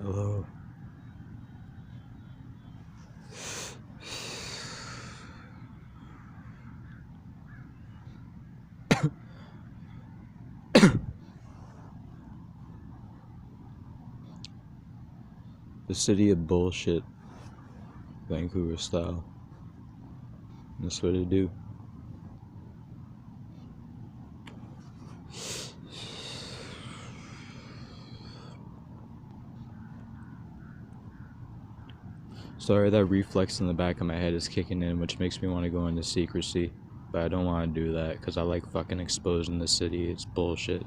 Hello. The city of bullshit, Vancouver style. That's what I do. Sorry, that reflex in the back of my head is kicking in, which makes me want to go into secrecy. But I don't want to do that, because I like fucking exposing the city. It's bullshit.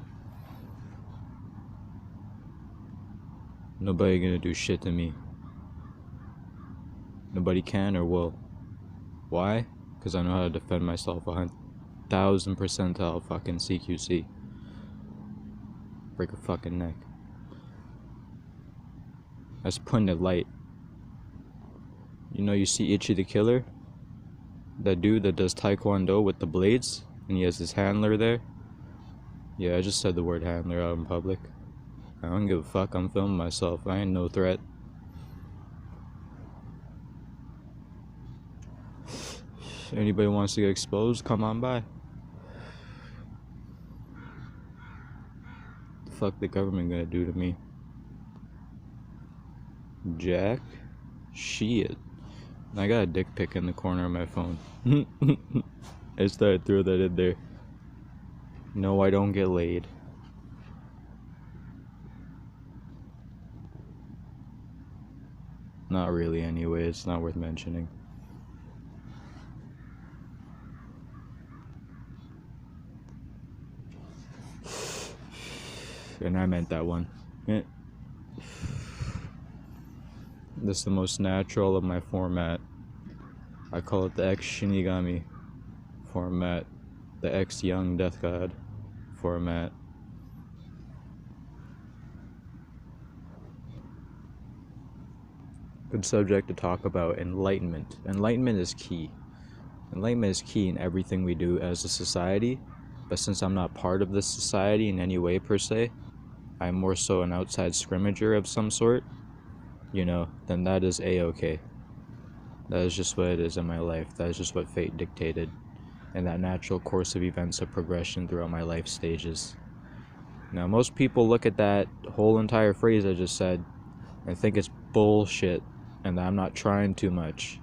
Nobody gonna do shit to me. Nobody can or will. Why? Because I know how to defend myself 1,000 percentile fucking CQC. Break a fucking neck. That's putting it light. You know, you see Ichi the Killer? That dude that does Taekwondo with the blades, and he has his handler there? Yeah, I just said the word handler out in public. I don't give a fuck, I'm filming myself. I ain't no threat. If anybody wants to get exposed, come on by. The fuck the government gonna do to me? Jack? Shit. I got a dick pic in the corner of my phone. I just thought I'd throw that in there. No, I don't get laid. Not really anyway, it's not worth mentioning. And I meant that one. This is the most natural of my format. I call it the ex-Shinigami format. The ex-young death god format. Good subject to talk about: enlightenment. Enlightenment is key. Enlightenment is key in everything we do as a society, but since I'm not part of this society in any way per se, I'm more so an outside scrimmager of some sort, you know, then that is a-okay. That is just what it is in my life. That is just what fate dictated, and that natural course of events of progression throughout my life stages. Now, most people look at that whole entire phrase I just said and think it's bullshit, and that I'm not trying too much.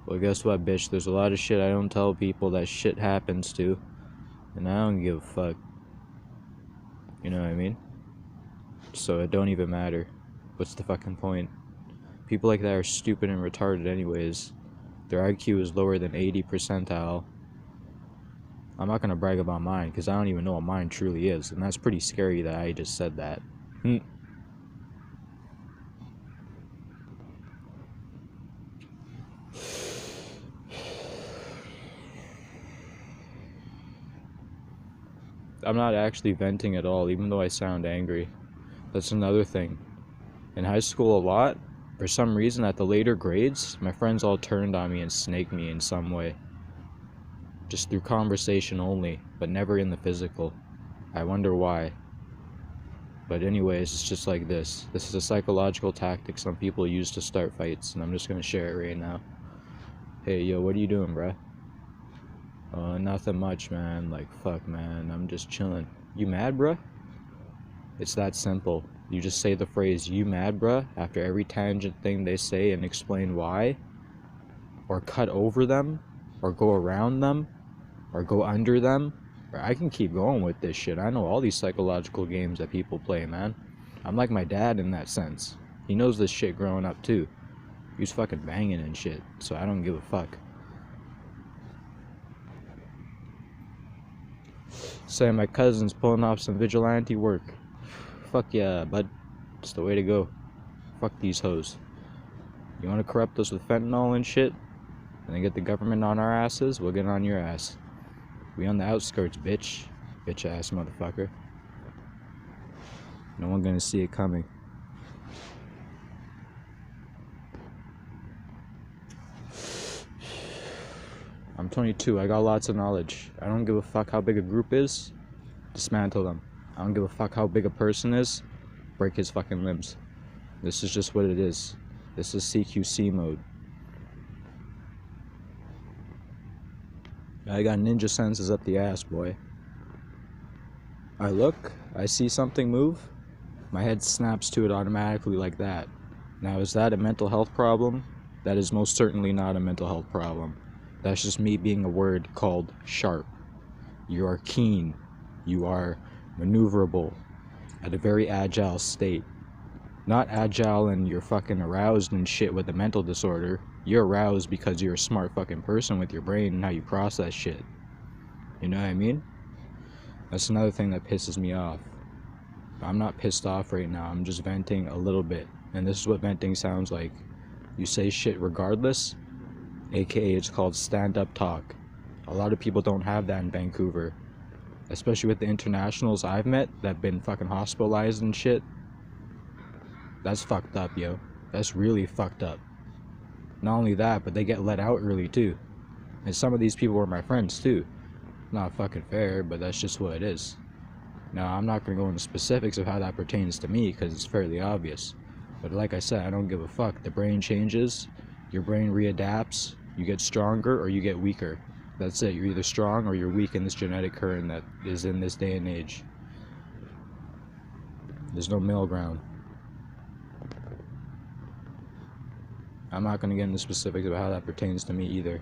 Well, guess what, bitch? There's a lot of shit I don't tell people that shit happens to, and I don't give a fuck. You know what I mean? So it don't even matter. What's the fucking point? People like that are stupid and retarded anyways. Their IQ is lower than 80 percentile. I'm not gonna brag about mine, because I don't even know what mine truly is, and that's pretty scary that I just said that. I'm not actually venting at all, even though I sound angry. That's another thing. In high school a lot, for some reason at the later grades, my friends all turned on me and snaked me in some way. Just through conversation only, but never in the physical. I wonder why. But anyways, it's just like this. This is a psychological tactic some people use to start fights, and I'm just gonna share it right now. Hey, yo, what are you doing, bruh? Nothing much, man. Like, fuck, man. I'm just chilling. You mad, bruh? It's that simple. You just say the phrase, you mad, bruh, after every tangent thing they say and explain why. Or cut over them. Or go around them. Or go under them. Or I can keep going with this shit. I know all these psychological games that people play, man. I'm like my dad in that sense. He knows this shit growing up, too. He was fucking banging and shit. So I don't give a fuck. Say my cousin's pulling off some vigilante work. Fuck yeah, bud. It's the way to go. Fuck these hoes. You wanna corrupt us with fentanyl and shit? And then get the government on our asses? We'll get on your ass. We on the outskirts, bitch. Bitch ass motherfucker. No one gonna see it coming. I'm 22, I got lots of knowledge. I don't give a fuck how big a group is. Dismantle them. I don't give a fuck how big a person is. Break his fucking limbs. This is just what it is. This is CQC mode. I got ninja senses up the ass, boy. I look, I see something move, my head snaps to it automatically like that. Now, is that a mental health problem? That is most certainly not a mental health problem. That's just me being a word called sharp. You are keen. You are maneuverable at a very agile state. Not agile and you're fucking aroused and shit with a mental disorder. You're aroused because you're a smart fucking person with your brain and how you process shit. You know what I mean? That's another thing that pisses me off. I'm not pissed off right now. I'm just venting a little bit. And this is what venting sounds like. You say shit regardless, aka it's called stand-up talk. A lot of people don't have that in Vancouver. Especially with the internationals I've met that have been fucking hospitalized and shit. That's fucked up, yo. That's really fucked up. Not only that, but they get let out early too. And some of these people were my friends too. Not fucking fair, but that's just what it is. Now, I'm not going to go into specifics of how that pertains to me because it's fairly obvious. But like I said, I don't give a fuck. The brain changes, your brain readapts, you get stronger or you get weaker. That's it. You're either strong or you're weak in this genetic current that is in this day and age. There's no middle ground. I'm not going to get into specifics about how that pertains to me either.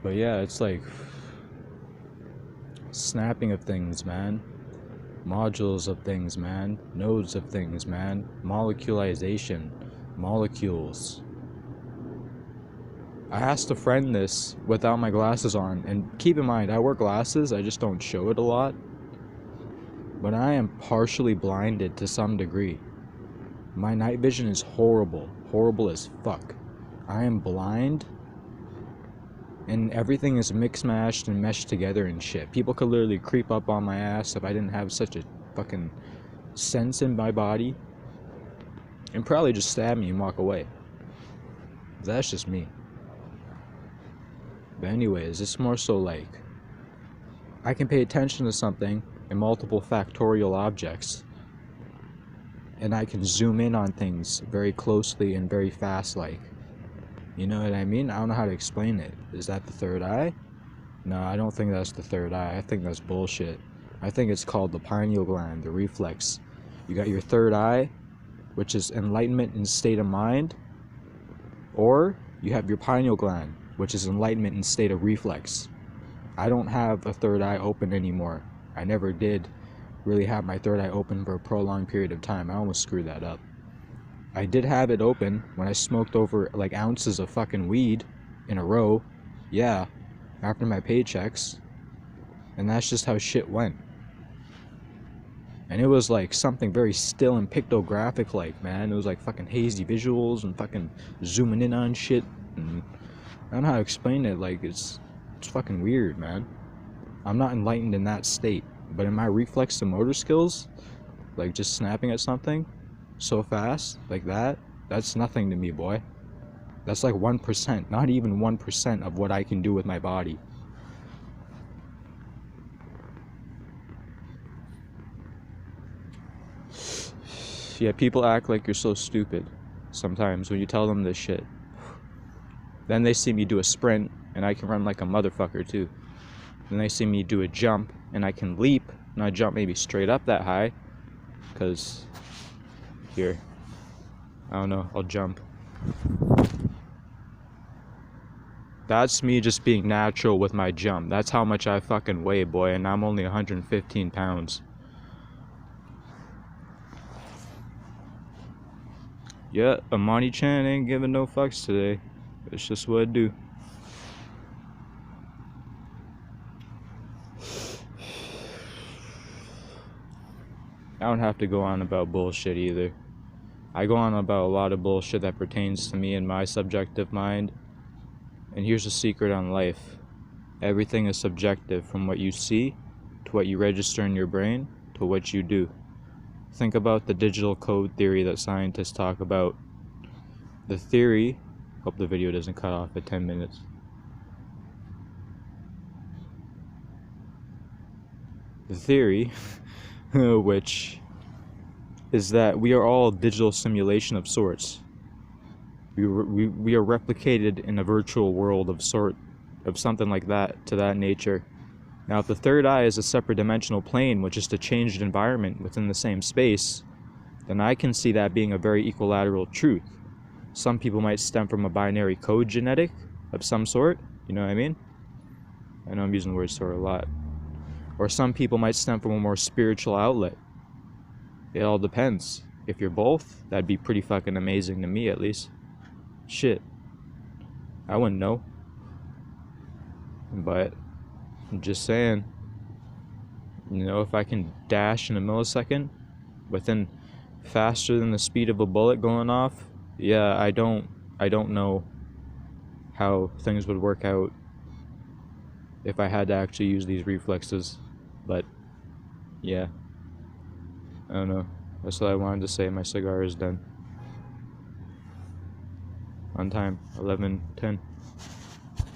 But yeah, it's like snapping of things, man. Modules of things, man. Nodes of things, man. Moleculization. Molecules. I asked a friend this without my glasses on, and keep in mind, I wear glasses, I just don't show it a lot. But I am partially blinded to some degree. My night vision is horrible. Horrible as fuck. I am blind. And everything is mixed-mashed and meshed together and shit. People could literally creep up on my ass if I didn't have such a fucking sense in my body. And probably just stab me and walk away. That's just me. But anyways, it's more so like I can pay attention to something in multiple factorial objects. And I can zoom in on things very closely and very fast like. You know what I mean? I don't know how to explain it. Is that the third eye? No, I don't think that's the third eye. I think that's bullshit. I think it's called the pineal gland, the reflex. You got your third eye, which is enlightenment in state of mind. Or you have your pineal gland, which is enlightenment in state of reflex. I don't have a third eye open anymore. I never did really have my third eye open for a prolonged period of time. I almost screwed that up. I did have it open when I smoked over like ounces of fucking weed in a row. Yeah, after my paychecks. And that's just how shit went. And it was like something very still and pictographic like, man. It was like fucking hazy visuals and fucking zooming in on shit. And I don't know how to explain it. Like, it's fucking weird, man. I'm not enlightened in that state. But in my reflex to motor skills, like just snapping at something so fast like that, that's nothing to me, boy. That's like 1%, not even 1% of what I can do with my body. Yeah, people act like you're so stupid sometimes when you tell them this shit. Then they see me do a sprint and I can run like a motherfucker too. Then they see me do a jump and I can leap, and I jump maybe straight up that high because here, I don't know, I'll jump. That's me just being natural with my jump. That's how much I fucking weigh, boy, and I'm only 115 pounds. Yeah, Amani Chan ain't giving no fucks today. It's just what I do. I don't have to go on about bullshit either. I go on about a lot of bullshit that pertains to me and my subjective mind. And here's a secret on life. Everything is subjective, from what you see, to what you register in your brain, to what you do. Think about the digital code theory that scientists talk about. The theory, hope the video doesn't cut off at 10 minutes. theory, which is that we are all a digital simulation of sorts. We are replicated in a virtual world of something like that, to that nature. Now, if the third eye is a separate dimensional plane with just a changed environment within the same space, then I can see that being a very equilateral truth. Some people might stem from a binary code genetic of some sort, you know what I mean? I know I'm using the word sort a lot. Or some people might stem from a more spiritual outlet. It all depends. If you're both, that'd be pretty fucking amazing to me, at least. Shit. I wouldn't know. But I'm just saying, if I can dash in a millisecond within faster than the speed of a bullet going off, yeah, I don't know how things would work out if I had to actually use these reflexes. But yeah, I don't know. That's all I wanted to say. My cigar is done. On time, 11:10.